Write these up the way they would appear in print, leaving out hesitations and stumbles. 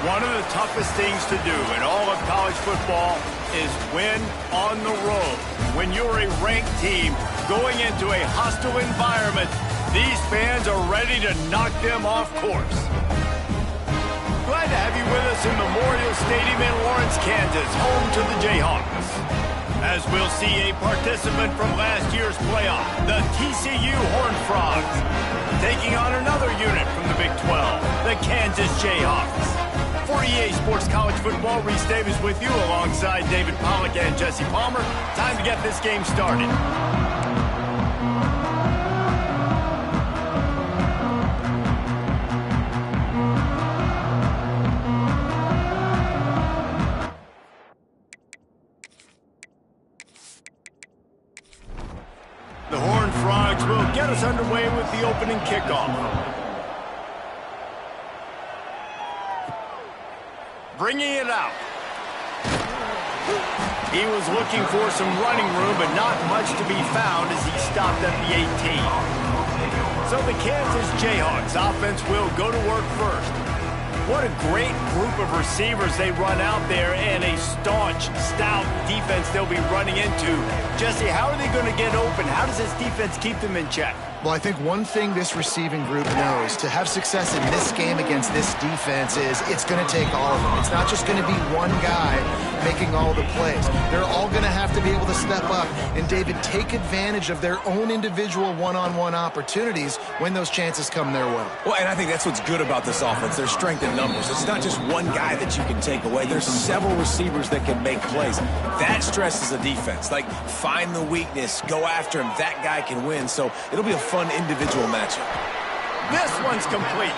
One of the toughest things to do in all of college football is win on the road. When you're a ranked team going into a hostile environment, these fans are ready to knock them off course. Glad to have you with us in Memorial Stadium in Lawrence, Kansas, home to the Jayhawks. As we'll see a participant from last year's playoff, the TCU Horned Frogs, taking on another unit from the Big 12, the Kansas Jayhawks. For EA Sports College Football, Reese Davis with you alongside David Pollack and Jesse Palmer. Time to get this game started. The Horned Frogs will get us underway with the opening kickoff. Bringing it out. He was looking for some running room, but not much to be found as he stopped at the 18. So the Kansas Jayhawks offense will go to work first. What a great group of receivers they run out there, and a staunch, stout defense they'll be running into. Jesse, how are they going to get open? How does this defense keep them in check? Well, I think one thing this receiving group knows to have success in this game against this defense is it's going to take all of them. It's not just going to be one guy making all the plays. They're all going to have to be able to step up and, David, take advantage of their own individual one-on-one opportunities when those chances come their way. Well, and I think that's what's good about this offense. There's strength in numbers. It's not just one guy that you can take away. There's several receivers that can make plays. That stresses the defense. Like, find the weakness, go after him. That guy can win. So it'll be a fun individual matchup. This one's complete.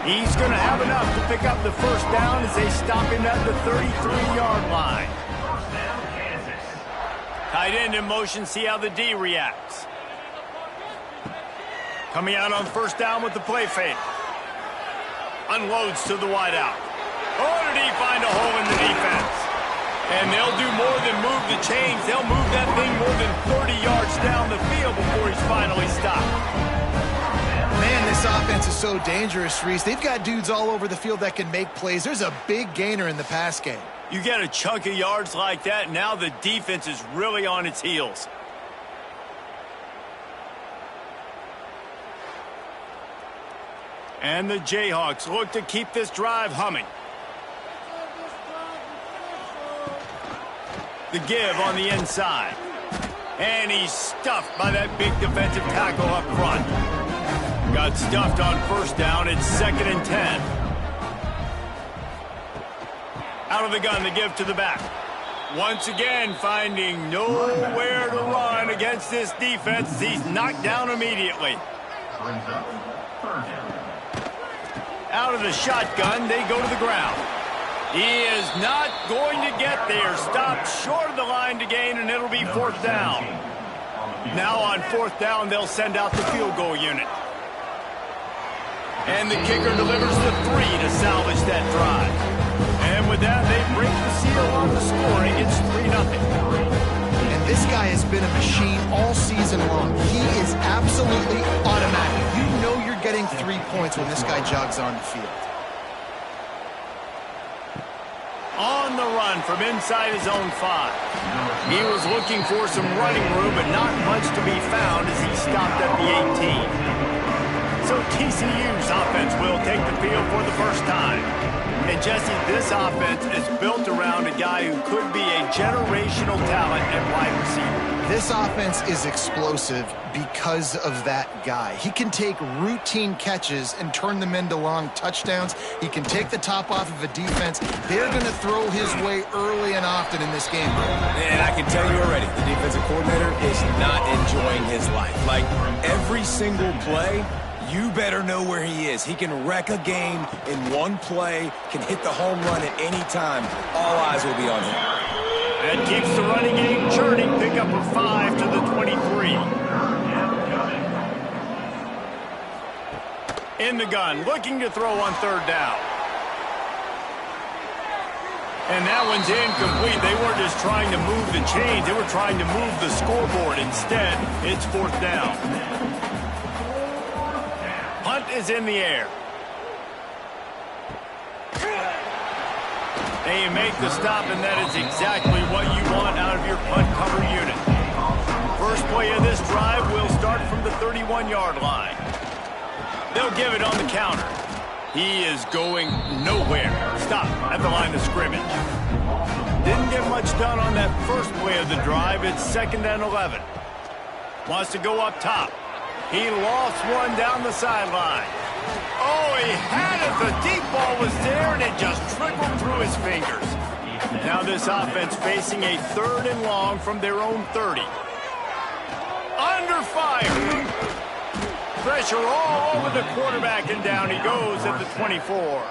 He's going to have enough to pick up the first down as they stop him at the 33-yard line. Tight end in motion, see how the D reacts. Coming out on first down with the play fake. Unloads to the wideout. Oh, did he find a hole in the defense? And they'll do more than move the chains. They'll move that thing more than 30 yards down the field before he's finally stopped. Man, this offense is so dangerous, Reese. They've got dudes all over the field that can make plays. There's a big gainer in the pass game. You get a chunk of yards like that, now the defense is really on its heels. And the Jayhawks look to keep this drive humming. The give on the inside. And he's stuffed by that big defensive tackle up front. Got stuffed on first down. It's 2nd and 10. Out of the gun, the give to the back. Once again, finding nowhere to run against this defense. He's knocked down immediately. Out of the shotgun, they go to the ground. He is not going to get there. Stopped short of the line to gain, and it'll be 4th down. Now on 4th down, they'll send out the field goal unit. And the kicker delivers the 3 to salvage that drive. And with that, they break the seal on the scoring. It's 3-0. And this guy has been a machine all season long. He is absolutely automatic. You know you're getting 3 points when this guy jogs on the field. On the run from inside his own 5. He was looking for some running room, but not much to be found as he stopped at the 18. So TCU's offense will take the field for the first time. And Jesse, this offense is built around a guy who could be a generational talent at wide receiver. This offense is explosive because of that guy. He can take routine catches and turn them into long touchdowns. He can take the top off of a defense. They're going to throw his way early and often in this game. And I can tell you already, the defensive coordinator is not enjoying his life. Like, every single play, you better know where he is. He can wreck a game in one play, can hit the home run at any time. All eyes will be on him. That keeps the running game churning. Pick up a 5 to the 23. In the gun, looking to throw on third down. And that one's incomplete. They weren't just trying to move the chains. They were trying to move the scoreboard. Instead, it's fourth down. Punt is in the air. And you make the stop, and that is exactly what you want out of your punt cover unit. First play of this drive will start from the 31-yard line. They'll give it on the counter. He is going nowhere. Stop at the line of scrimmage. Didn't get much done on that first play of the drive. It's 2nd and 11. Wants to go up top. He lost one down the sideline. Oh, he had it. The deep ball was there, and it just trickled through his fingers. Now this offense facing a 3rd and long from their own 30. Under fire. Pressure all over the quarterback, and down he goes at the 24.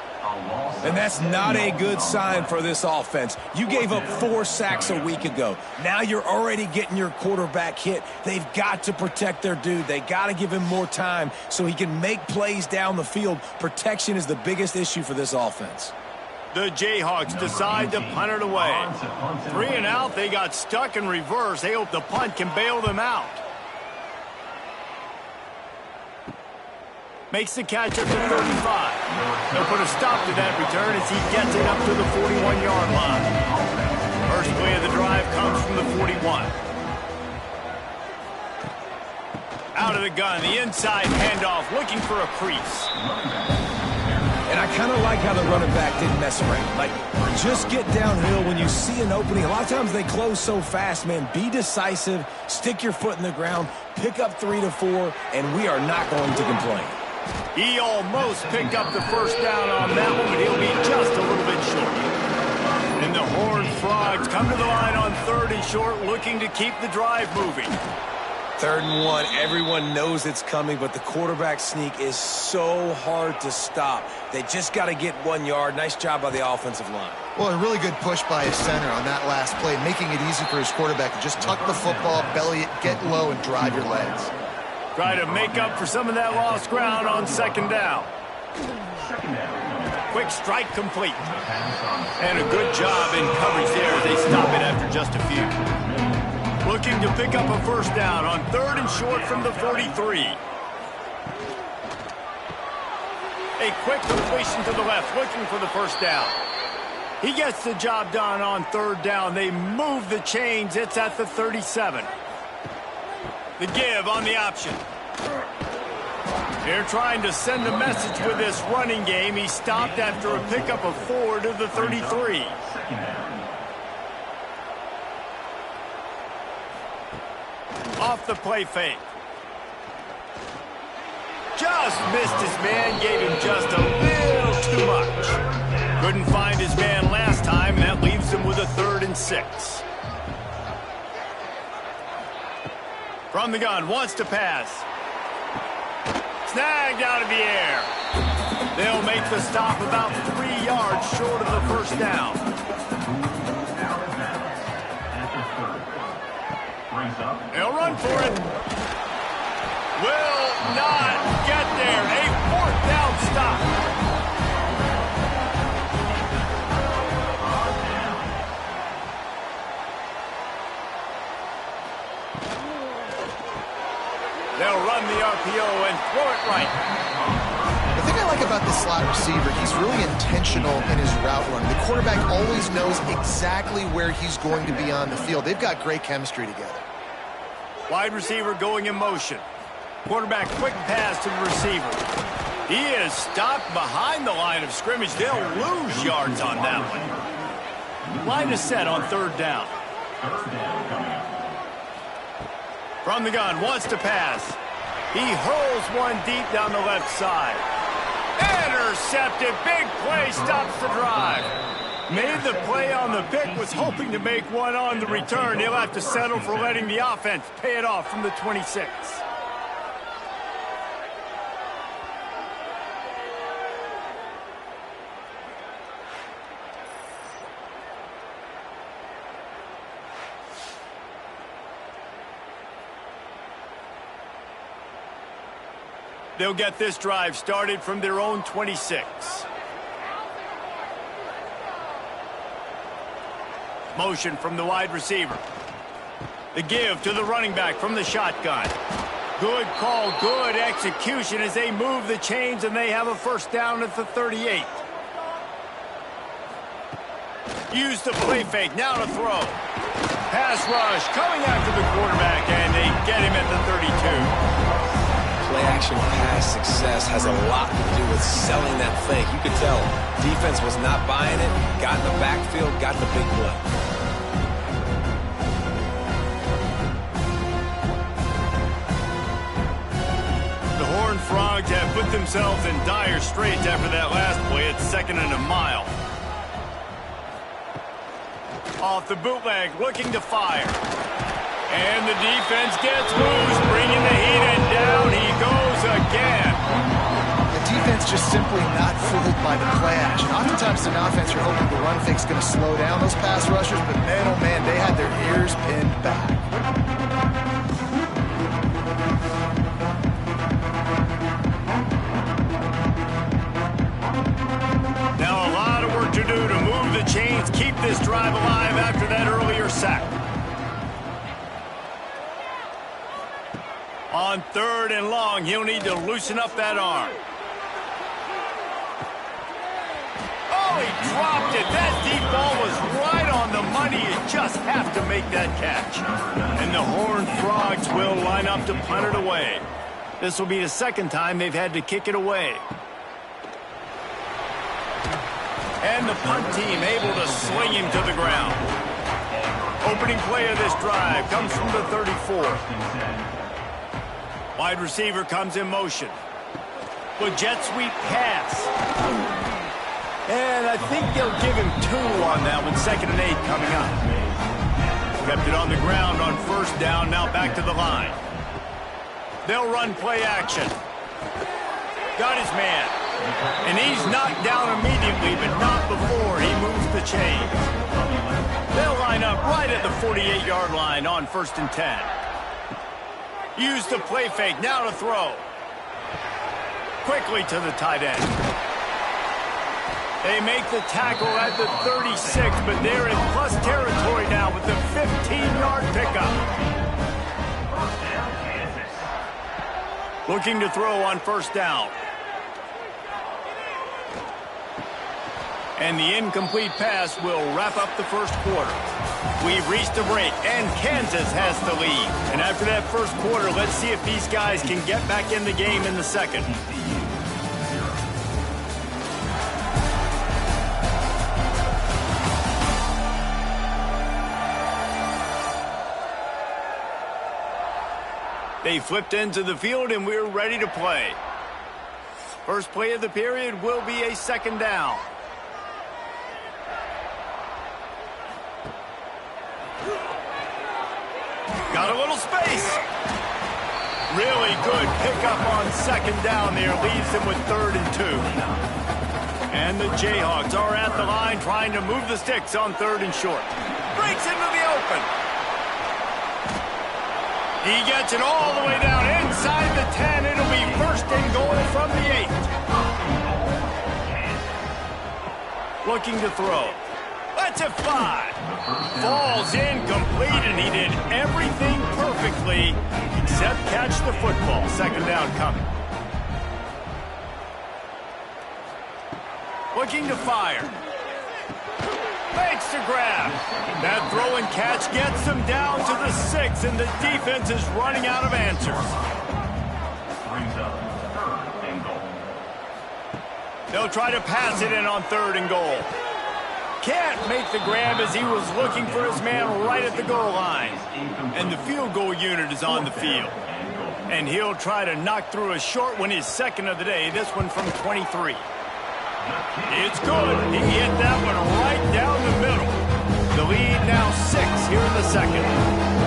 And that's not a good sign for this offense. You gave up 4 sacks a week ago. Now you're already getting your quarterback hit. They've got to protect their dude. They got to give him more time so he can make plays down the field. Protection is the biggest issue for this offense. The Jayhawks decide to punt it away. 3 and out, they got stuck in reverse. They hope the punt can bail them out. Makes the catch at the 35. They'll put a stop to that return as he gets it up to the 41-yard line. First play of the drive comes from the 41. Out of the gun, the inside handoff, looking for a crease. And I kind of like how the running back didn't mess around. Like, just get downhill when you see an opening. A lot of times they close so fast, man. Be decisive, stick your foot in the ground, pick up 3 to 4, and we are not going to complain. He almost picked up the first down on that one, but he'll be just a little bit short. And the Horned Frogs come to the line on 3rd and short, looking to keep the drive moving. 3rd and 1, everyone knows it's coming, but the quarterback sneak is so hard to stop. They just got to get 1 yard. Nice job by the offensive line. Well, a really good push by his center on that last play, making it easy for his quarterback to just tuck the football, belly it, get low, and drive your legs. Try to make up for some of that lost ground on 2nd down. Quick strike complete. And a good job in coverage there as they stop it after just a few. Looking to pick up a first down on 3rd and short from the 43. A quick completion to the left, looking for the first down. He gets the job done on 3rd down. They move the chains. It's at the 37. The give on the option. They're trying to send a message with this running game. He stopped after a pickup of 4 to the 33. Off the play fake. Just missed his man, gave him just a little too much. Couldn't find his man last time, and that leaves him with a 3rd and 6. From the gun, wants to pass. Snagged out of the air. They'll make the stop about 3 yards short of the first down. They'll run for it. Will not get there. A 4th down stop. They'll run the RPO and throw it right. The thing I like about this slot receiver, he's really intentional in his route run. The quarterback always knows exactly where he's going to be on the field. They've got great chemistry together. Wide receiver going in motion. Quarterback quick pass to the receiver. He is stopped behind the line of scrimmage. They'll lose yards on that one. Line is set on 3rd down. From the gun, wants to pass. He hurls one deep down the left side. Intercepted. Big play, stops the drive. Made the play on the pick, was hoping to make one on the return. He'll have to settle for letting the offense pay it off from the 26. They'll get this drive started from their own 26. Motion from the wide receiver. The give to the running back from the shotgun. Good call, good execution as they move the chains and they have a first down at the 38. Use the play fake, now to throw. Pass rush coming after the quarterback and they get him at the 32. Play action pass success has a lot to do with selling that fake. You could tell defense was not buying it, got in the backfield, got the big play. The Horned Frogs have put themselves in dire straits after that last play. It's 2nd and a mile. Off the bootleg, looking to fire. And the defense gets loose, bringing the heat, and down he goes again. The defense just simply not fooled by the play action. Oftentimes an offense, you're hoping the run fake's going to slow down those pass rushers, but man, oh man, they had their ears pinned back. Now a lot of work to do to move the chains, keep this drive alive after that earlier sack. On 3rd and long, he'll need to loosen up that arm. Oh, he dropped it. That deep ball was right on the money. You just have to make that catch. And the Horned Frogs will line up to punt it away. This will be the 2nd time they've had to kick it away. And the punt team able to sling him to the ground. Opening play of this drive comes from the 34. Wide receiver comes in motion. With jet sweep pass. And I think they'll give him 2 on that one. 2nd and 8 coming up. Kept it on the ground on 1st down. Now back to the line. They'll run play action. Got his man. And he's knocked down immediately, but not before he moves the chains. They'll line up right at the 48-yard line on 1st and 10. Use the play fake, now to throw. Quickly to the tight end. They make the tackle at the 36, but they're in plus territory now with the 15-yard pickup. Looking to throw on 1st down. And the incomplete pass will wrap up the 1st quarter. We've reached a break, and Kansas has the lead. And after that 1st quarter, let's see if these guys can get back in the game in the 2nd. They flipped into the field, and we're ready to play. First play of the period will be a 2nd down. Got a little space. Really good pickup on 2nd down there. Leaves them with 3rd and 2. And the Jayhawks are at the line trying to move the sticks on 3rd and short. Breaks into the open. He gets it all the way down inside the 10. It'll be 1st and goal from the 8. Looking to throw. Lets it fly. Falls incomplete, and he did everything perfectly except catch the football. 2nd down coming. Looking to fire. Makes the grab. That throw and catch gets them down to the 6, and the defense is running out of answers. They'll try to pass it in on 3rd and goal. Can't make the grab as he was looking for his man right at the goal line. And the field goal unit is on the field. And he'll try to knock through a short one, his second of the day, this one from 23. It's good. He hit that one right down the middle. The lead now 6 here in the second.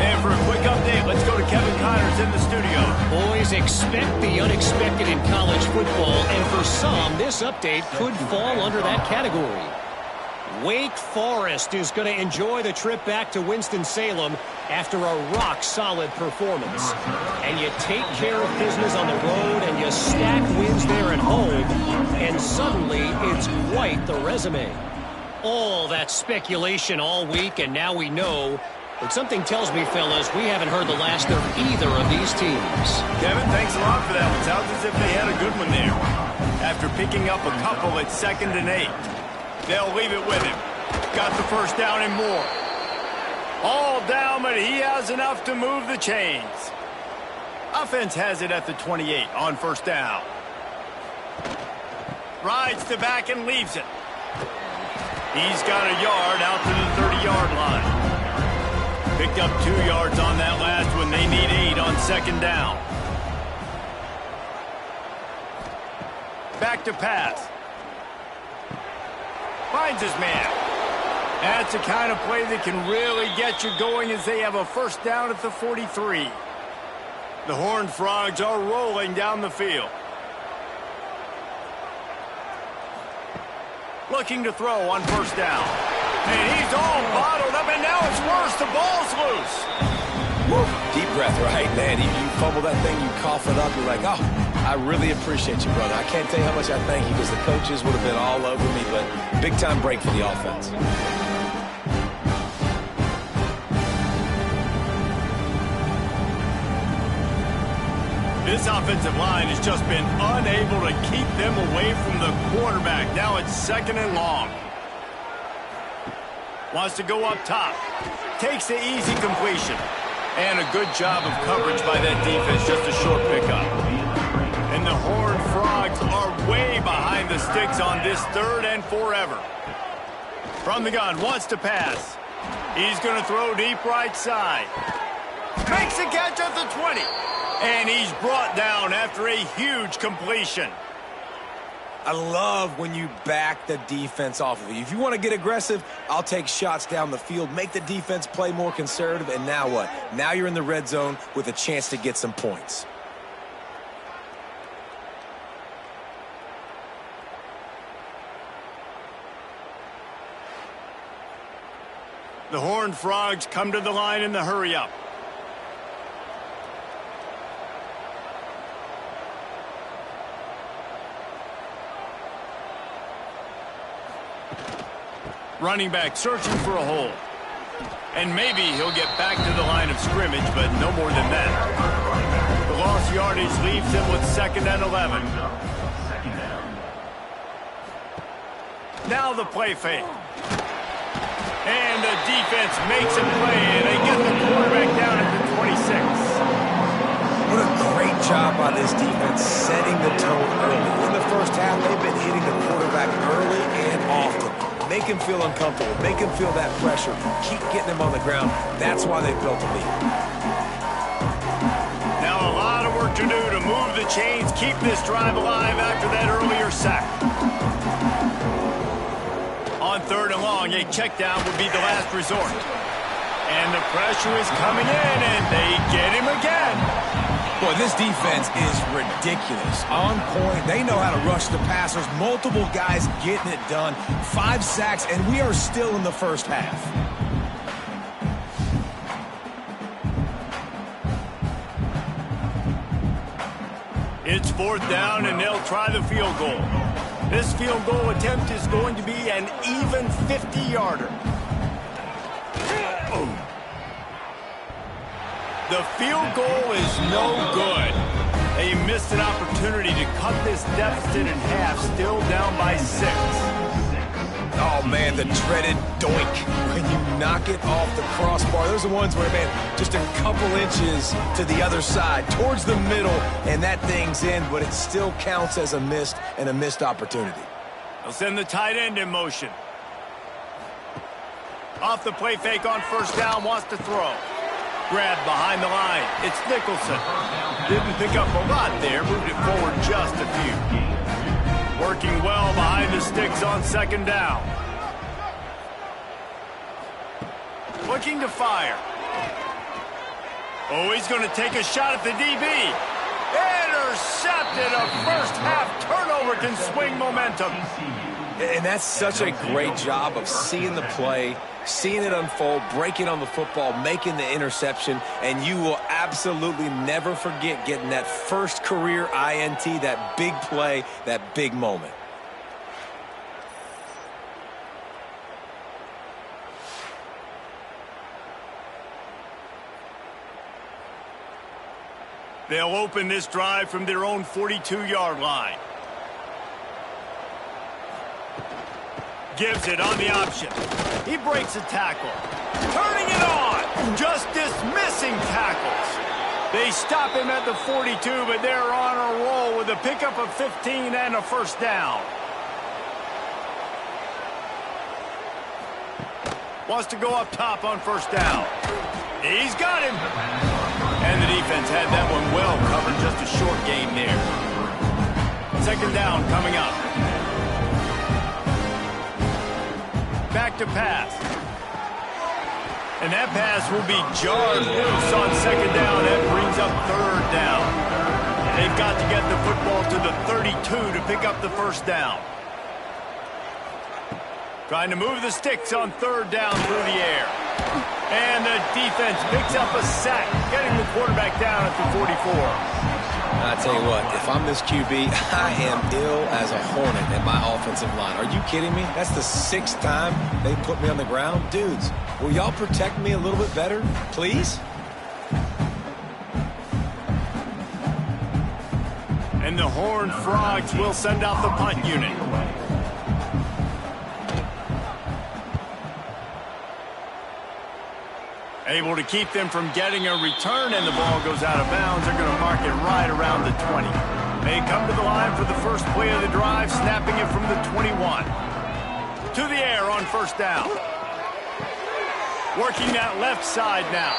And for a quick update, let's go to Kevin Connors in the studio. Boys, expect the unexpected in college football, and for some, this update could fall under that category. Wake Forest is going to enjoy the trip back to Winston-Salem after a rock-solid performance. And you take care of business on the road and you stack wins there at home, and suddenly it's quite the resume. All that speculation all week, and now we know. But something tells me, fellas, we haven't heard the last of either of these teams. Kevin, thanks a lot for that one. Sounds as if they had a good one there. After picking up a couple at 2nd and 8. They'll leave it with him. Got the first down and more. All down, but he has enough to move the chains. Offense has it at the 28 on first down. Rides the back and leaves it. He's got a yard out to the 30-yard line. Picked up 2 yards on that last one. They need 8 on second down. Back to pass. Finds his man. That's the kind of play that can really get you going as they have a first down at the 43. The Horned Frogs are rolling down the field. Looking to throw on first down. And he's all bottled up, and now it's worse. The ball's loose. Woo. Deep breath, right, man. You fumble that thing, you cough it up, you're like, oh, I really appreciate you, brother. I can't tell you how much I thank you because the coaches would have been all over me, but big-time break for the offense. This offensive line has just been unable to keep them away from the quarterback. Now it's 2nd and long. Wants to go up top. Takes the easy completion. And a good job of coverage by that defense. Just a short pickup. And the Horned Frogs are way behind the sticks on this 3rd and forever. From the gun, wants to pass. He's going to throw deep right side. Makes a catch at the 20. And he's brought down after a huge completion. I love when you back the defense off of you. If you want to get aggressive, I'll take shots down the field, make the defense play more conservative, and now what? Now you're in the red zone with a chance to get some points. The Horned Frogs come to the line in the hurry-up. Running back searching for a hole. And maybe he'll get back to the line of scrimmage, but no more than that. The lost yardage leaves him with 2nd and 11. Now the play fake. And the defense makes a play, and they get the quarterback down at the 26. What a great job by this defense setting the tone early. In the first half, they've been hitting the quarterback early and often. Make him feel uncomfortable. Make him feel that pressure. Keep getting him on the ground. That's why they built the lead. Now a lot of work to do to move the chains, keep this drive alive after that earlier sack. On 3rd and long, a check down would be the last resort. And the pressure is coming in, and they get him again. Boy, this defense is ridiculous. On point. They know how to rush the passers. Multiple guys getting it done. 5 sacks, and we are still in the first half. It's 4th down, and they'll try the field goal. This field goal attempt is going to be an even 50-yarder. The field goal is no good. They missed an opportunity to cut this deficit in half, still down by 6. Oh, man, the dreaded doink. When you knock it off the crossbar, those are the ones where, man, just a couple inches to the other side, towards the middle, and that thing's in, but it still counts as a missed opportunity. They'll send the tight end in motion. Off the play fake on first down, wants to throw. Grabbed behind the line. It's Nicholson. Didn't pick up a lot there. Moved it forward just a few. Working well behind the sticks on second down. Looking to fire. Oh, he's going to take a shot at the DB. Intercepted. A first half turnover can swing momentum. And that's such a great job of seeing the play, seeing it unfold, breaking on the football, making the interception, and you will absolutely never forget getting that first career INT, that big play, that big moment. They'll open this drive from their own 42-yard line. Gives it on the option. He breaks a tackle. Turning it on. Just dismissing tackles. They stop him at the 42, but they're on a roll with a pickup of 15 and a first down. Wants to go up top on first down. He's got him. And the defense had that one well covered. Just a short game there. Second down coming up. Back to pass. And that pass will be jarred loose on second down. That brings up third down. They've got to get the football to the 32 to pick up the first down. Trying to move the sticks on third down through the air. And the defense picks up a sack, getting the quarterback down at the 44. I tell you what, if I'm this QB, I am ill as a hornet in my offensive line. Are you kidding me? That's the 6th time they put me on the ground. Dudes, will y'all protect me a little bit better, please? And the Horned Frogs will send out the punt unit. Able to keep them from getting a return, and the ball goes out of bounds. They're going to mark it right around the 20. They come to the line for the first play of the drive, snapping it from the 21. To the air on first down. Working that left side now.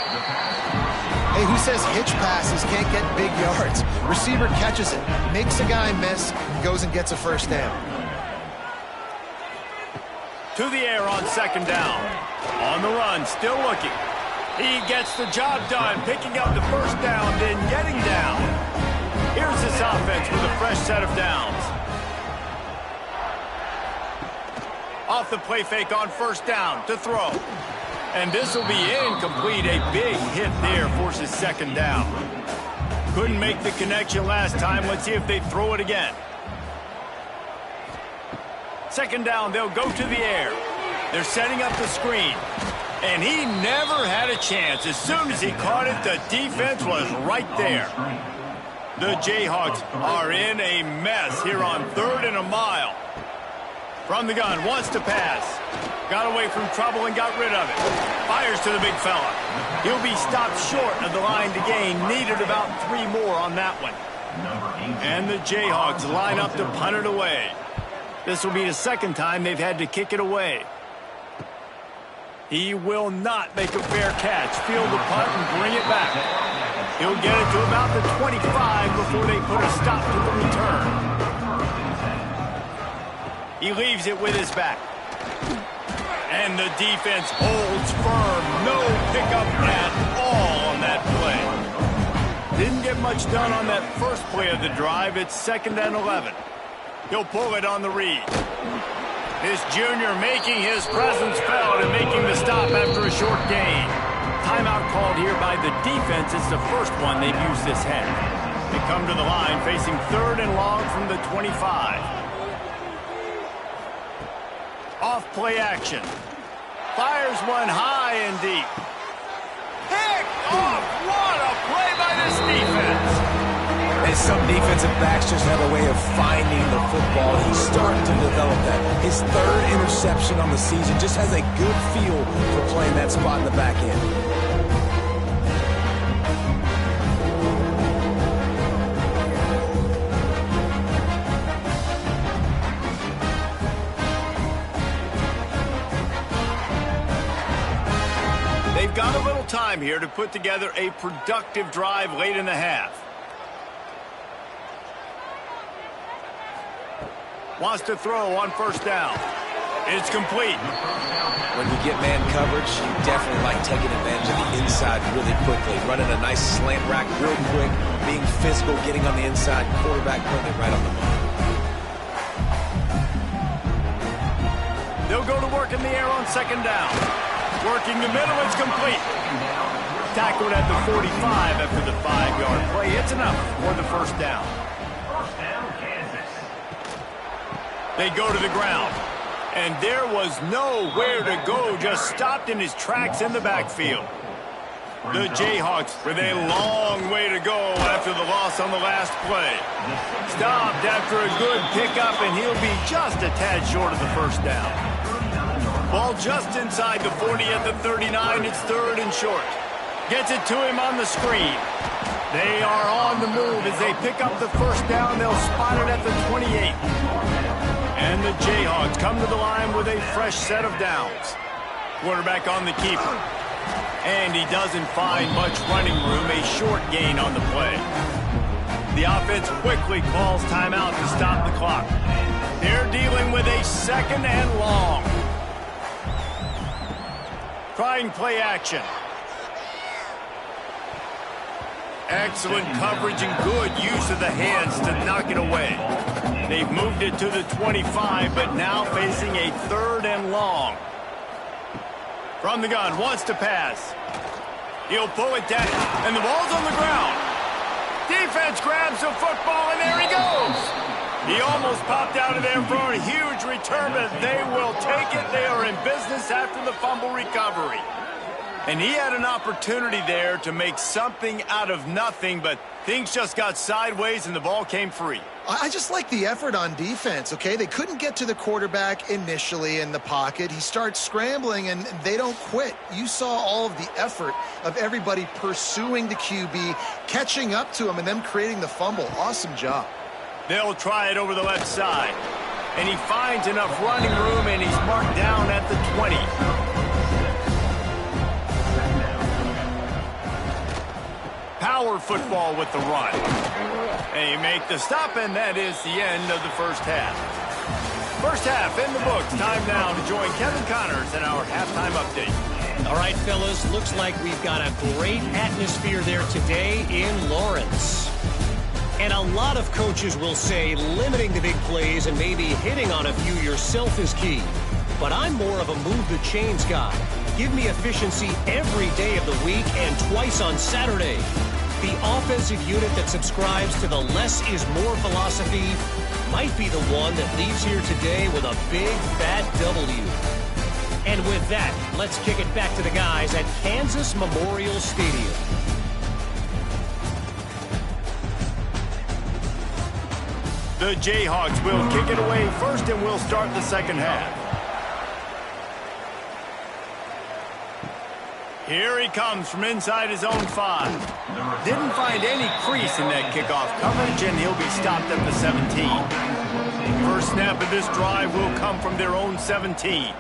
Hey, who says hitch passes can't get big yards? Receiver catches it, makes a guy miss, goes and gets a first down. To the air on second down. On the run, still looking. He gets the job done, picking up the first down, then getting down. Here's this offense with a fresh set of downs. Off the play fake on first down to throw. And this will be incomplete. A big hit there forces second down. Couldn't make the connection last time. Let's see if they throw it again. Second down, they'll go to the air. They're setting up the screen. And he never had a chance. As soon as he caught it, the defense was right there. The Jayhawks are in a mess here on 3rd and a mile. From the gun, wants to pass. Got away from trouble and got rid of it. Fires to the big fella. He'll be stopped short of the line to gain. Needed about 3 more on that one. And the Jayhawks line up to punt it away. This will be the 2nd time they've had to kick it away. He will not make a fair catch. Field the punt and bring it back. He'll get it to about the 25 before they put a stop to the return. He leaves it with his back. And the defense holds firm. No pickup at all on that play. Didn't get much done on that first play of the drive. It's 2nd and 11. He'll pull it on the read. This junior making his presence felt and making the stop after a short gain. Timeout called here by the defense. It's the first one they've used this half. They come to the line facing 3rd and long from the 25. Off play action. Fires one high and deep. Pick off. What a play by this defense. And some defensive backs just have a way of finding the football. He's starting to develop that. His 3rd interception on the season just has a good feel for playing that spot in the back end. They've got a little time here to put together a productive drive late in the half. Wants to throw on first down. It's complete. When you get man coverage, you definitely like taking advantage of the inside really quickly. Running a nice slant rack real quick, being physical, getting on the inside, quarterback putting it right on the money. They'll go to work in the air on second down. Working the middle, it's complete. Tackled at the 45 after the 5-yard play. It's enough for the first down. They go to the ground. And there was nowhere to go, just stopped in his tracks in the backfield. The Jayhawks with a long way to go after the loss on the last play. Stopped after a good pickup, and he'll be just a tad short of the first down. Ball just inside the 40 at the 39. It's third and short. Gets it to him on the screen. They are on the move as they pick up the first down. They'll spot it at the 28. And the Jayhawks come to the line with a fresh set of downs. Quarterback on the keeper. And he doesn't find much running room, a short gain on the play. The offense quickly calls timeout to stop the clock. They're dealing with a second and long. Trying play action. Excellent coverage and good use of the hands to knock it away. They've moved it to the 25, but now facing a third and long. From the gun, wants to pass. He'll pull it down, and the ball's on the ground. Defense grabs the football, and there he goes. He almost popped out of there for a huge return, but they will take it. They are in business after the fumble recovery. And he had an opportunity there to make something out of nothing, but things just got sideways and the ball came free. I just like the effort on defense, okay? They couldn't get to the quarterback initially in the pocket. He starts scrambling, and they don't quit. You saw all of the effort of everybody pursuing the QB, catching up to him, and them creating the fumble. Awesome job. They'll try it over the left side. And he finds enough running room, and he's marked down at the 20. Power football with the run. They make the stop, and that is the end of the first half. First half in the books. Time now to join Kevin Connors in our halftime update. All right, fellas, looks like we've got a great atmosphere there today in Lawrence. And a lot of coaches will say limiting the big plays and maybe hitting on a few yourself is key. But I'm more of a move the chains guy. Give me efficiency every day of the week and twice on Saturday. The offensive unit that subscribes to the less is more philosophy might be the one that leaves here today with a big fat W. And with that, let's kick it back to the guys at Kansas Memorial Stadium. The Jayhawks will kick it away first, and we'll start the second half. Here he comes from inside his own 5. Didn't find any crease in that kickoff coverage, and he'll be stopped at the 17. First snap of this drive will come from their own 17.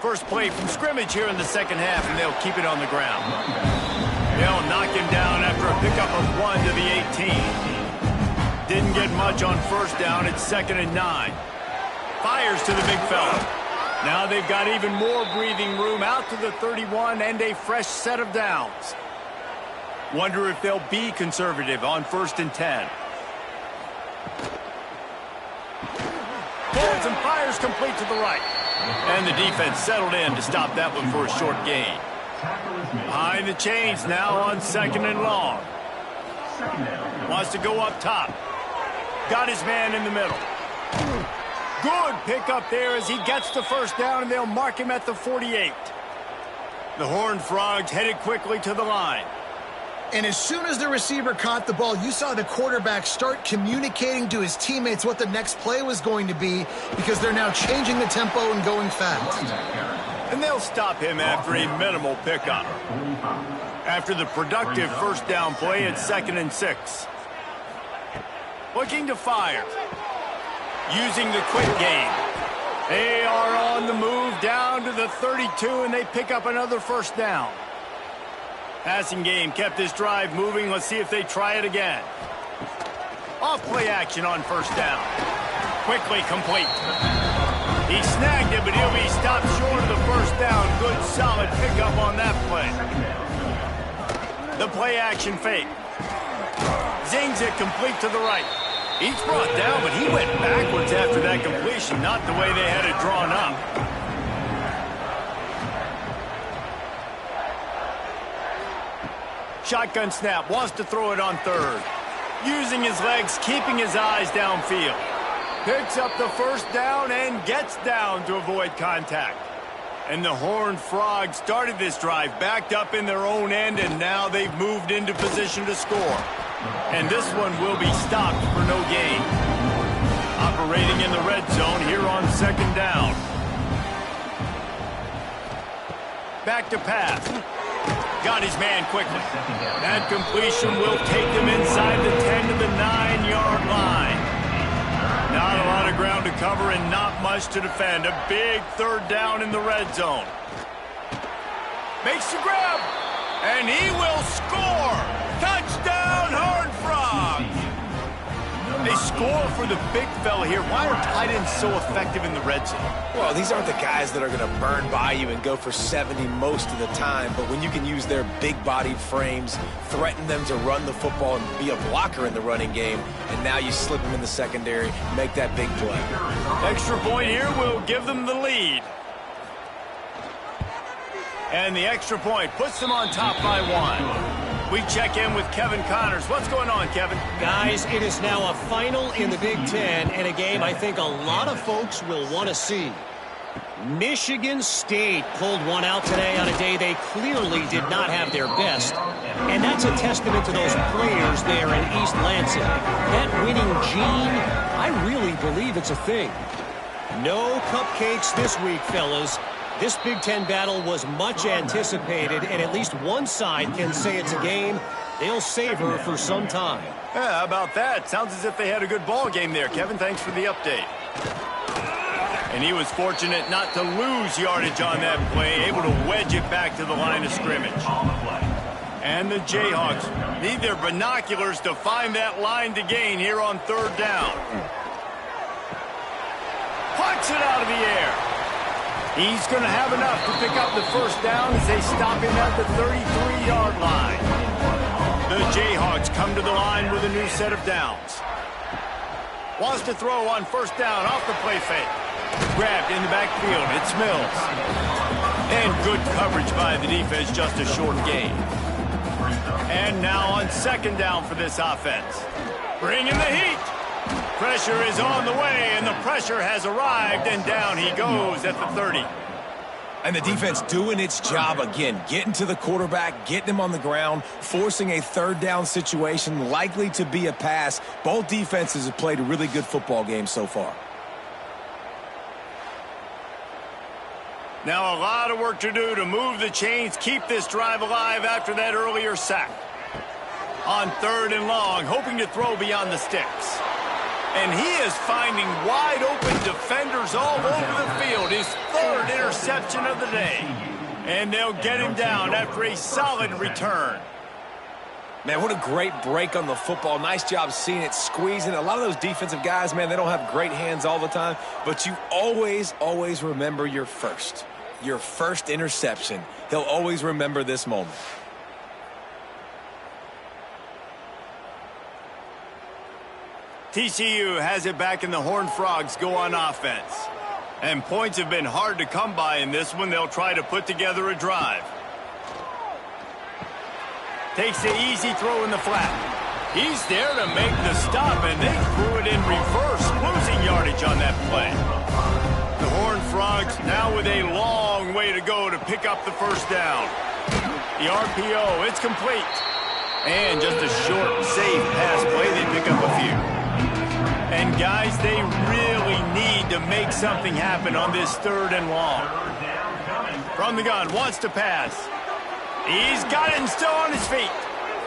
First play from scrimmage here in the second half, and they'll keep it on the ground. They'll knock him down after a pickup of 1 to the 18. Didn't get much on first down. It's 2nd and 9. Fires to the big fella. Now they've got even more breathing room out to the 31 and a fresh set of downs. Wonder if they'll be conservative on 1st and 10. Pulls and fires complete to the right. And the defense settled in to stop that one for a short gain. Behind the chains now on 2nd and long. Wants to go up top. Got his man in the middle. Good pickup there as he gets the first down, and they'll mark him at the 48. The Horned Frogs headed quickly to the line. And as soon as the receiver caught the ball, you saw the quarterback start communicating to his teammates what the next play was going to be, because they're now changing the tempo and going fast. And they'll stop him after a minimal pickup. After the productive first down play, it's 2nd and 6. Looking to fire. Using the quick game. They are on the move down to the 32, and they pick up another first down. Passing game kept this drive moving. Let's see if they try it again. Off play action on first down. Quickly complete. He snagged it, but he'll be stopped short of the first down. Good, solid pickup on that play. The play action fake. Zings it complete to the right. He's brought down, but he went backwards after that completion, not the way they had it drawn up. Shotgun snap, wants to throw it on third. Using his legs, keeping his eyes downfield. Picks up the first down and gets down to avoid contact. And the Horned Frogs started this drive, backed up in their own end, and now they've moved into position to score. And this one will be stopped for no gain. Operating in the red zone here on second down. Back to pass. Got his man quickly. That completion will take them inside the 10 to the 9-yard line. Not a lot of ground to cover and not much to defend. A big third down in the red zone. Makes the grab, and he will score. Touchdown, Horned Frogs. They score for the big fella here. Why are tight ends so effective in the red zone? Well, these aren't the guys that are going to burn by you and go for 70 most of the time, but when you can use their big-bodied frames, threaten them to run the football and be a blocker in the running game, and now you slip them in the secondary, make that big play. Extra point here will give them the lead. And the extra point puts them on top by 1. We check in with Kevin Connors. What's going on, Kevin? Guys, it is now a final in the Big Ten, and a game I think a lot of folks will want to see. Michigan State pulled one out today on a day they clearly did not have their best. And that's a testament to those players there in East Lansing. That winning gene, I really believe it's a thing. No cupcakes this week, fellas. This Big Ten battle was much anticipated, and at least one side can say it's a game they'll savor for some time. Yeah, how about that? Sounds as if they had a good ball game there, Kevin. Thanks for the update. And he was fortunate not to lose yardage on that play, able to wedge it back to the line of scrimmage. And the Jayhawks need their binoculars to find that line to gain here on third down. Punts it out of the air. He's going to have enough to pick up the first down as they stop him at the 33-yard line. The Jayhawks come to the line with a new set of downs. Wants to throw on first down off the play fake. Grabbed in the backfield. It's Mills. And good coverage by the defense, just a short gain. And now on second down for this offense. Bringing the heat. Pressure is on the way, and the pressure has arrived, and down he goes at the 30. And the defense doing its job again, getting to the quarterback, getting him on the ground, forcing a third down situation, likely to be a pass. Both defenses have played a really good football game so far. Now a lot of work to do to move the chains, keep this drive alive after that earlier sack. On third and long, hoping to throw beyond the sticks. And he is finding wide-open defenders all over the field. His third interception of the day. And they'll get him down after a solid return. Man, what a great break on the football. Nice job seeing it, squeezing. A lot of those defensive guys, man, they don't have great hands all the time. But you always, always remember your first interception. He'll always remember this moment. TCU has it back, and the Horned Frogs go on offense. And points have been hard to come by in this one. They'll try to put together a drive. Takes the easy throw in the flat. He's there to make the stop, and they threw it in reverse, losing yardage on that play. The Horned Frogs now with a long way to go to pick up the first down. The RPO, it's complete. And just a short, safe pass play. They pick up a few. And, guys, they really need to make something happen on this third and long. From the gun, wants to pass. He's got it and still on his feet.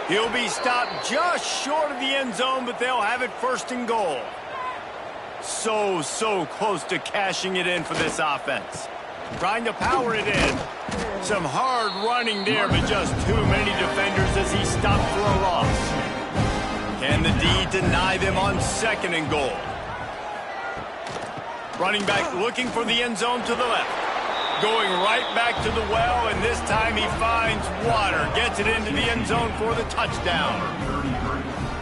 He'll be stopped just short of the end zone, but they'll have it first and goal. So close to cashing it in for this offense. Trying to power it in. Some hard running there, but just too many defenders as he stopped for a loss. Can the D deny them on 2nd and goal? Running back looking for the end zone to the left. Going right back to the well, and this time he finds water. Gets it into the end zone for the touchdown.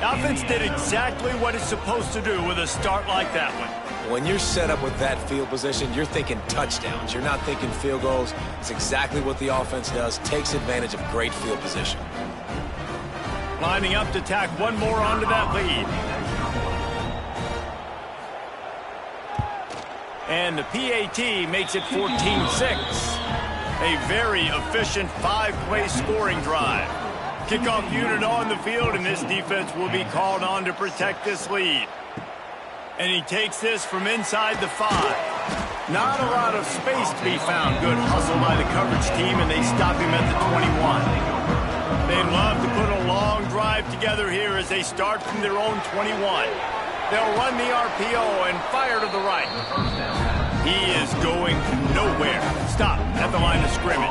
The offense did exactly what it's supposed to do with a start like that one. When you're set up with that field position, you're thinking touchdowns. You're not thinking field goals. It's exactly what the offense does. Takes advantage of great field position. Lining up to tack one more onto that lead. And the PAT makes it 14-6. A very efficient 5-play scoring drive. Kickoff unit on the field, and this defense will be called on to protect this lead. And he takes this from inside the 5. Not a lot of space to be found. Good hustle by the coverage team, and they stop him at the 21. They'd love to put a long drive together here as they start from their own 21. They'll run the RPO and fire to the right. He is going nowhere. Stop at the line of scrimmage.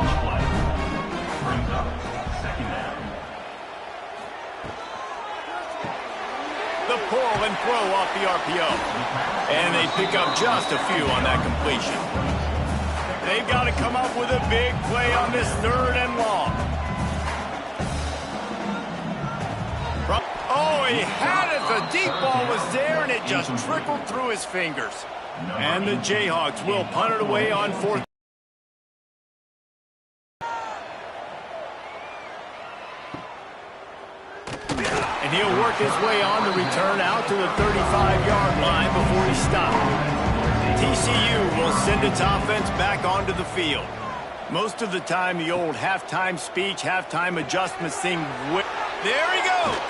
The pull and throw off the RPO. And they pick up just a few on that completion. They've got to come up with a big play on this 3rd and long. Oh, he had it. The deep ball was there, and it just trickled through his fingers. And the Jayhawks will punt it away on 4th. And he'll work his way on the return out to the 35-yard line before he stopped. TCU will send its offense back onto the field. Most of the time, the old halftime speech, halftime adjustments thing. There he goes.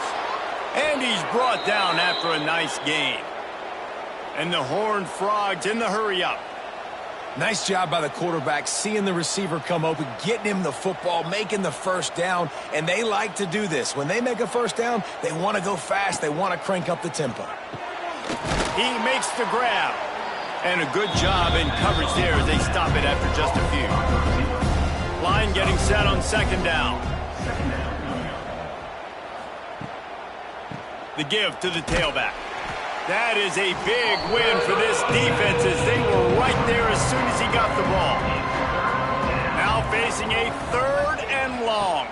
And he's brought down after a nice gain. And the Horned Frogs in the hurry-up. Nice job by the quarterback, seeing the receiver come open, getting him the football, making the first down, and they like to do this. When they make a first down, they want to go fast. They want to crank up the tempo. He makes the grab. And a good job in coverage there as they stop it after just a few. Line getting set on 2nd down. The give to the tailback. That is a big win for this defense as they were right there as soon as he got the ball. Now facing a 3rd and long.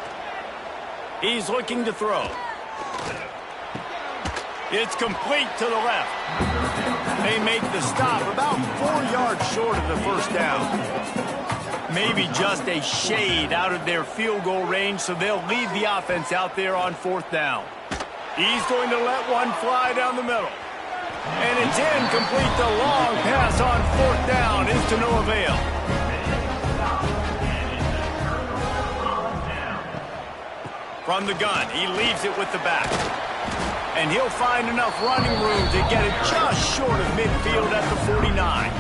He's looking to throw. It's complete to the left. They make the stop about 4 yards short of the first down. Maybe just a shade out of their field goal range, so they'll lead the offense out there on 4th down. He's going to let one fly down the middle. And it's incomplete. The long pass on 4th down is to no avail. From the gun, he leaves it with the back. And he'll find enough running room to get it just short of midfield at the 49.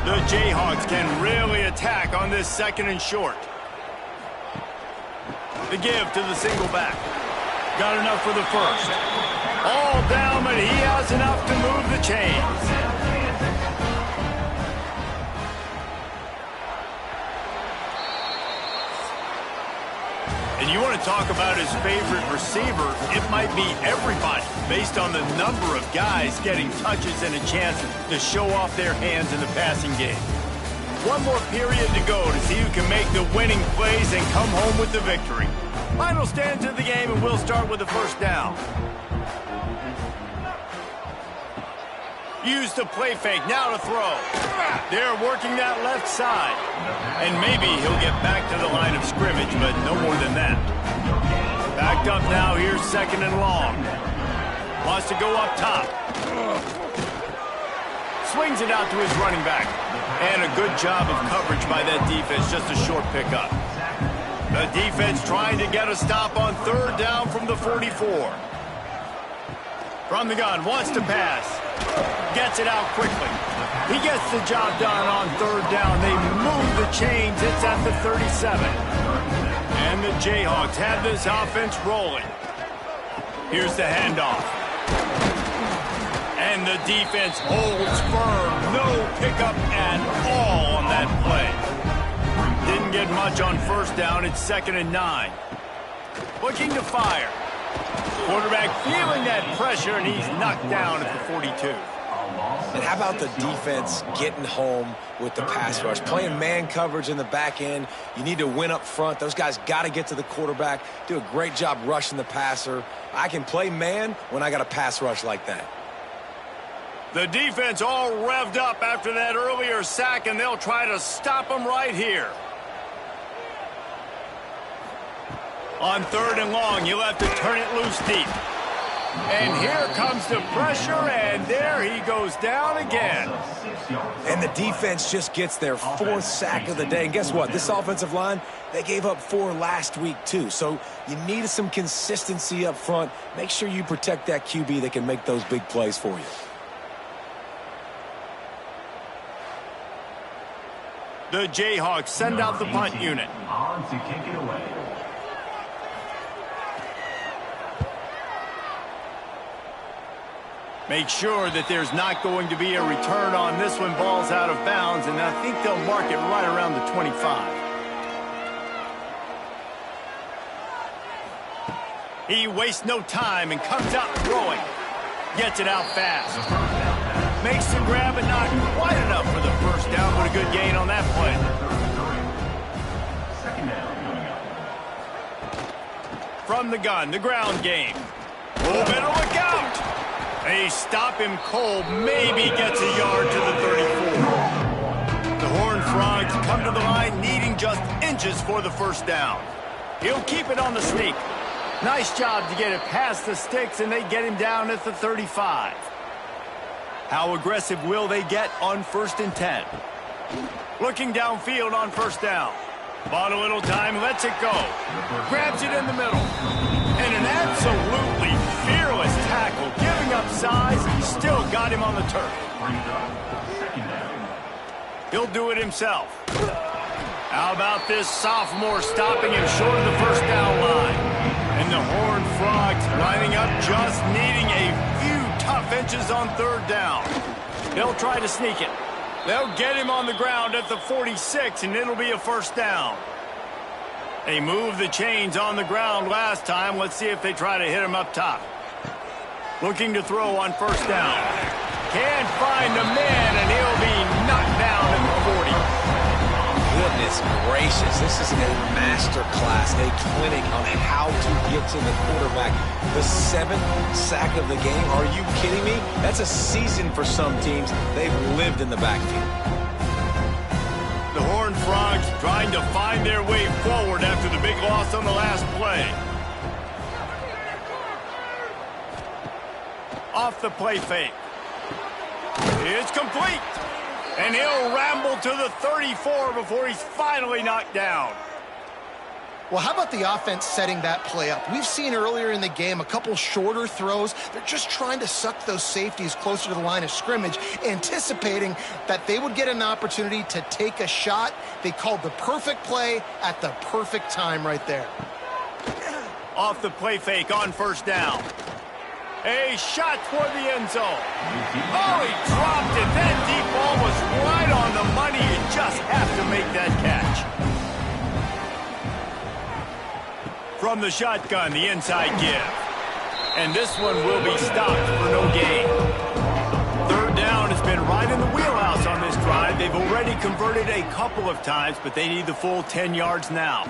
The Jayhawks can really attack on this 2nd and short. The give to the single back. Got enough for the first. All down, but he has enough to move the chains. And you want to talk about his favorite receiver, it might be everybody, based on the number of guys getting touches and a chance to show off their hands in the passing game. One more period to go to see who can make the winning plays and come home with the victory. Final stands of the game, and we'll start with the first down. Use the play fake, now to throw. They're working that left side. And maybe he'll get back to the line of scrimmage, but no more than that. Backed up now, here's 2nd and long. Wants to go up top. Swings it out to his running back. And a good job of coverage by that defense, just a short pickup. The defense trying to get a stop on 3rd down from the 44. From the gun, wants to pass. Gets it out quickly. He gets the job done on 3rd down. They move the chains. It's at the 37. And the Jayhawks have this offense rolling. Here's the handoff. And the defense holds firm. No pickup at all on that play. won't get much on first down. It's 2nd and 9. Looking to fire. Quarterback feeling that pressure, and he's knocked down at the 42. And how about the defense getting home with the pass rush? Playing man coverage in the back end. You need to win up front. Those guys got to get to the quarterback, do a great job rushing the passer. I can play man when I got a pass rush like that. The defense all revved up after that earlier sack, and they'll try to stop them right here. On 3rd and long, you'll have to turn it loose deep. And here comes the pressure, and there he goes down again. And the defense just gets their 4th sack of the day. And guess what? This offensive line, they gave up 4 last week too. So you need some consistency up front. Make sure you protect that QB that can make those big plays for you. The Jayhawks send out the punt unit. On to kick it away. Make sure that there's not going to be a return on this one. Ball's out of bounds, and I think they'll mark it right around the 25. He wastes no time and comes out throwing. Gets it out fast. Makes the grab, and not quite enough for the first down, but a good gain on that play. From the gun, the ground game. Oh, better look out! They stop him cold, maybe gets a yard to the 34. The Horned Frogs come to the line needing just inches for the first down. He'll keep it on the sneak. Nice job to get it past the sticks, and they get him down at the 35. How aggressive will they get on 1st and 10? Looking downfield on first down. Bought a little time, lets it go. Grabs it in the middle. And an absolutely fearless tackle, giving up size, and still got him on the turf. He'll do it himself. How about this sophomore stopping him short of the first down line? And the Horned Frogs lining up, just needing a few tough inches on 3rd down. They'll try to sneak it. They'll get him on the ground at the 46, and it'll be a first down. They moved the chains on the ground last time. Let's see if they try to hit him up top. Looking to throw on first down. Can't find a man, and he'll be knocked down at the 40. Goodness gracious, this is a master class, a clinic on how to get to the quarterback. The 7th sack of the game, are you kidding me? That's a season for some teams. They've lived in the backfield. The Horned Frogs trying to find their way forward after the big loss on the last play. Off the play fake. It's complete. And he'll ramble to the 34 before he's finally knocked down. Well, how about the offense setting that play up? We've seen earlier in the game a couple shorter throws. They're just trying to suck those safeties closer to the line of scrimmage, anticipating that they would get an opportunity to take a shot. They called the perfect play at the perfect time right there. Off the play fake on first down. A shot toward the end zone. Oh, he dropped it. That deep ball was right on the money. You just have to make that catch. From the shotgun, the inside give. And this one will be stopped for no gain. 3rd down has been right in the wheelhouse on this drive. They've already converted a couple of times, but they need the full 10 yards now.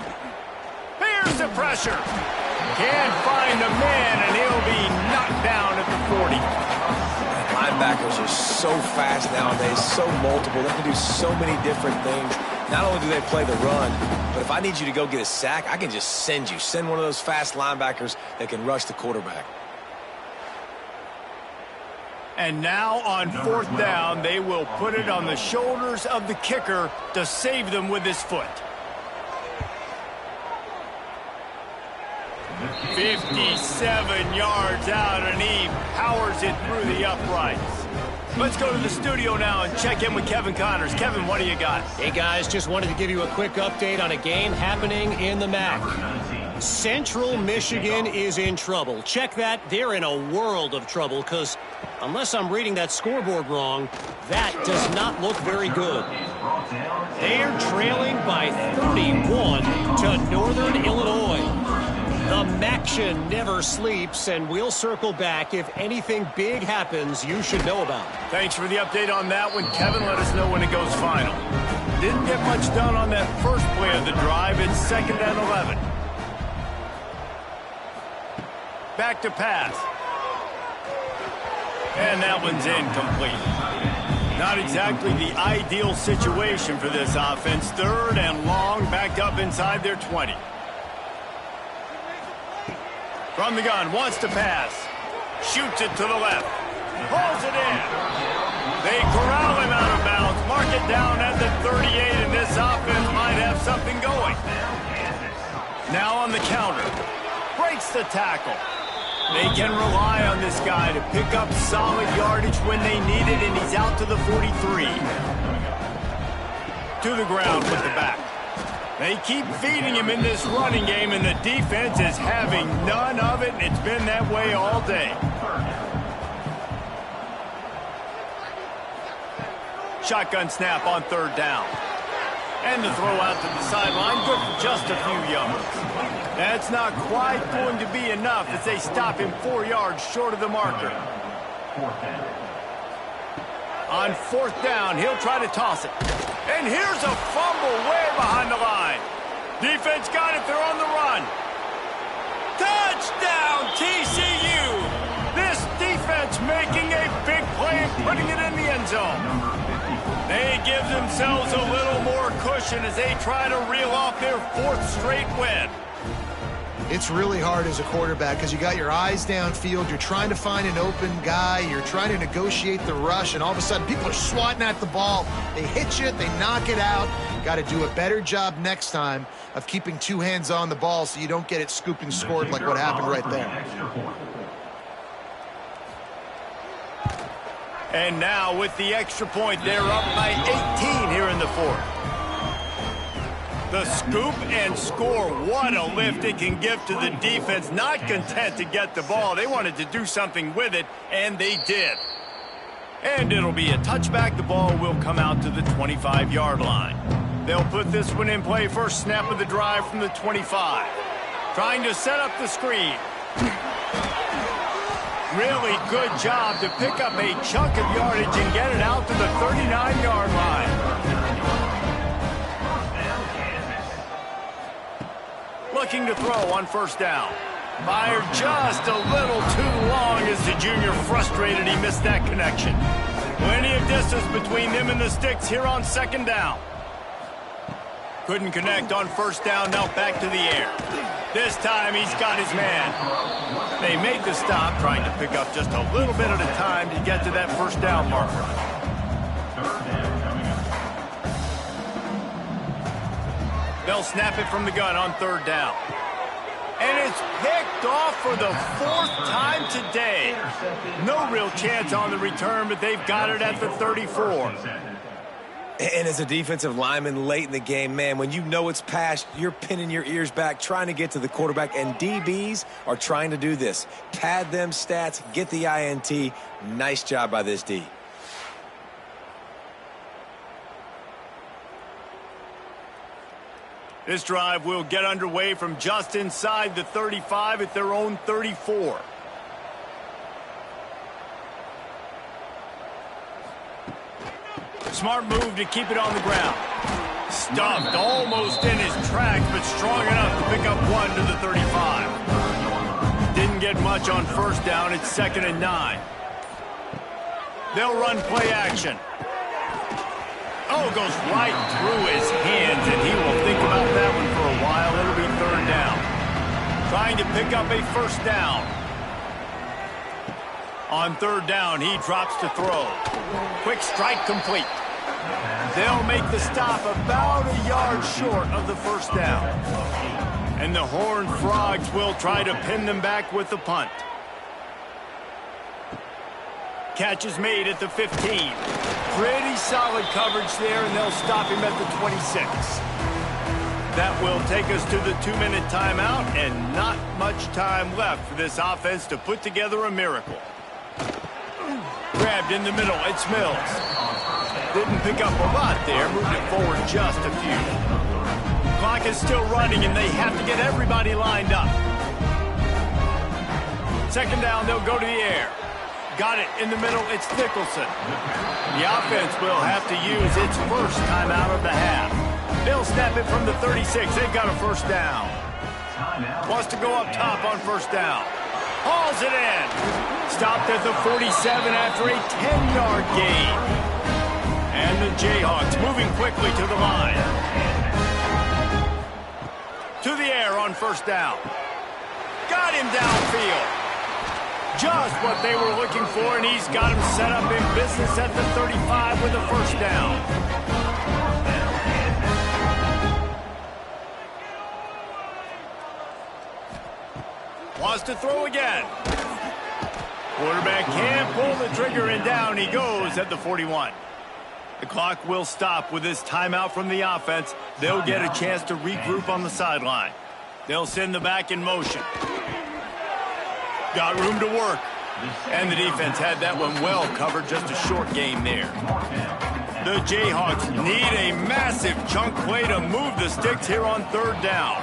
Here's the pressure. Can't find a man, and he'll be knocked down at the 40. Linebackers are so fast nowadays, so multiple. They can do so many different things. Not only do they play the run, but if I need you to go get a sack, I can just send you. Send one of those fast linebackers that can rush the quarterback. And now on 4th down, they will put it on the shoulders of the kicker to save them with his foot. 57 yards out, and he powers it through the uprights. Let's go to the studio now and check in with Kevin Connors. Kevin, what do you got? Hey, guys, just wanted to give you a quick update on a game happening in the MAC. Central Michigan is in trouble. Check that. They're in a world of trouble because Unless I'm reading that scoreboard wrong, that does not look very good. They're trailing by 31 to Northern Illinois. The Maction never sleeps, and we'll circle back if anything big happens you should know about. Thanks for the update on that one, Kevin. Let us know when it goes final. Didn't get much done on that first play of the drive. It's 2nd and 11. Back to pass. And that one's incomplete. Not exactly the ideal situation for this offense. 3rd and long, backed up inside their 20. From the gun, wants to pass. Shoots it to the left. Pulls it in. They corral him out of bounds. Mark it down at the 38, and this offense might have something going. Now on the counter. Breaks the tackle. They can rely on this guy to pick up solid yardage when they need it, and he's out to the 43. To the ground with the back. They keep feeding him in this running game, and the defense is having none of it, and it's been that way all day. Shotgun snap on 3rd down. And the throw out to the sideline, good for just a few yards. That's not quite going to be enough as they stop him 4 yards short of the marker. On 4th down, he'll try to toss it. And here's a fumble way behind the line. Defense got it, they're on the run. Touchdown, TCU! This defense making a big play and putting it in the end zone. They give themselves a little more cushion as they try to reel off their 4th straight win. It's really hard as a quarterback because you got your eyes downfield. You're trying to find an open guy. You're trying to negotiate the rush, and all of a sudden people are swatting at the ball. They hit you. They knock it out. Got to do a better job next time of keeping 2 hands on the ball so you don't get it scooped and scored like what happened right there. And now with the extra point, they're up by 18 here in the 4th. The scoop and score, what a lift it can give to the defense. Not content to get the ball. They wanted to do something with it, and they did. And it'll be a touchback. The ball will come out to the 25-yard line. They'll put this one in play. First snap of the drive from the 25. Trying to set up the screen. Really good job to pick up a chunk of yardage and get it out to the 39-yard line. Looking to throw on 1st down. Fired just a little too long as the junior frustrated he missed that connection. Plenty of distance between them and the sticks here on 2nd down. Couldn't connect on 1st down, now back to the air. This time he's got his man. They made the stop, trying to pick up just a little bit at a time to get to that 1st down marker. They'll snap it from the gun on 3rd down. And it's picked off for the 4th time today. No real chance on the return, but they've got it at the 34. And as a defensive lineman late in the game, man, when you know it's past, you're pinning your ears back, trying to get to the quarterback, and DBs are trying to do this. Pad them stats, get the INT. Nice job by this D. This drive will get underway from just inside the 35 at their own 34. Smart move to keep it on the ground. Stuffed almost in his tracks, but strong enough to pick up 1 to the 35. Didn't get much on 1st down. It's 2nd and 9. They'll run play action. Oh, goes right through his hands, and he will think about that one for a while. It'll be 3rd down. Trying to pick up a 1st down. On 3rd down, he drops to throw. Quick strike complete. They'll make the stop about a yard short of the 1st down. And the Horned Frogs will try to pin them back with the punt. Catch is made at the 15. Pretty solid coverage there, and they'll stop him at the 26. That will take us to the 2-minute timeout, and not much time left for this offense to put together a miracle. grabbed in the middle. It's Mills. Didn't pick up a lot there. Moved it forward just a few. Clock is still running, and they have to get everybody lined up. Second down, they'll go to the air. Got it in the middle. It's Nicholson. The offense will have to use its first timeout of the half. They'll snap it from the 36. They've got a first down. Wants to go up top on first down. Hauls it in. Stopped at the 47 after a 10-yard gain. And the Jayhawks moving quickly to the line. To the air on first down. Got him downfield. Just what they were looking for, and he's got him set up in business at the 35 with a first down. Wants to throw again. Quarterback can't pull the trigger, and down he goes at the 41. The clock will stop with this timeout from the offense. They'll get a chance to regroup on the sideline. They'll send the back in motion. Got room to work. And the defense had that one well covered, just a short game there. The Jayhawks need a massive chunk play to move the sticks here on third down.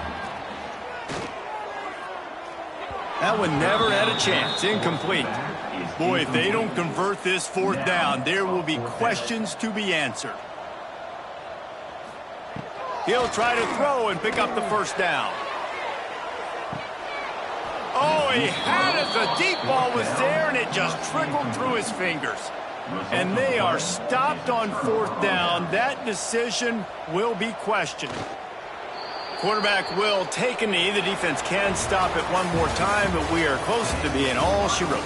That one never had a chance. Incomplete. Boy, if they don't convert this fourth down, there will be questions to be answered. He'll try to throw and pick up the first down. Oh, he had it. The deep ball was there, and it just trickled through his fingers. And they are stopped on fourth down. That decision will be questioned. Quarterback will take a knee. The defense can stop it one more time, but we are close to being all she wrote.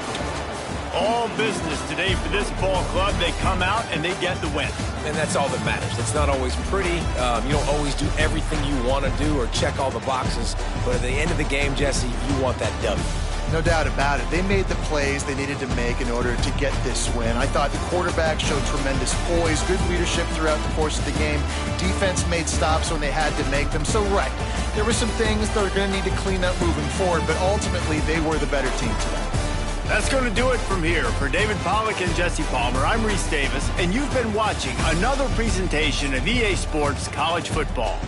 All business today for this ball club. They come out and they get the win. And that's all that matters. It's not always pretty. You don't always do everything you want to do or check all the boxes. But at the end of the game, Jesse, you want that W. No doubt about it. They made the plays they needed to make in order to get this win. I thought the quarterback showed tremendous poise, good leadership throughout the course of the game. Defense made stops when they had to make them. So, right, there were some things that are going to need to clean up moving forward, but ultimately they were the better team today. That's going to do it from here. For David Pollack and Jesse Palmer, I'm Reese Davis, and you've been watching another presentation of EA Sports College Football.